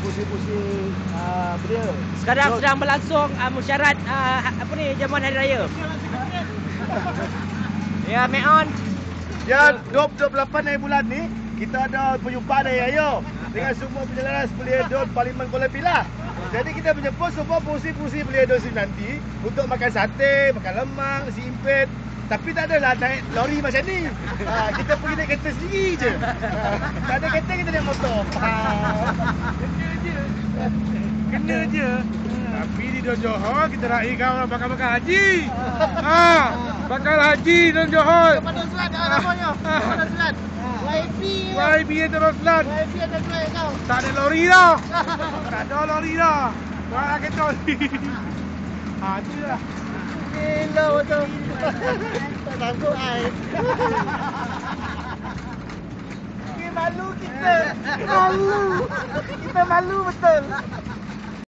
pusing-pusing beliau. Sekarang sedang berlangsung mesyuarat jamuan hari raya. Ya, Meon. Ya, 28 hari bulan ni kita ada perjumpaan hari raya dengan semua penjelaras Belia-Dun Parlimen Kuala Pilah. Jadi kita menjemput semua pengurusi-pengurusi Belia-Dun sini nanti untuk makan sate, makan lemang, nasi impit. Tapi tak adalah naik lori macam ni. Kita pergi naik kereta sendiri je. Tak ada kereta, kita naik motor. Kena je. Tapi di Don Johor kita raikan orang bakal-bakal haji. Bakal haji Don Johor. Pada Selat namanya. Pada Selat. YB yang terus Selat. YB ada drive kau. Tak ada lori dah. Tak ada lori dah. Wah, kereta lori. Tu je lah. Gila betul. Tak sanggup air. Malu kita. Malu. Kita malu betul.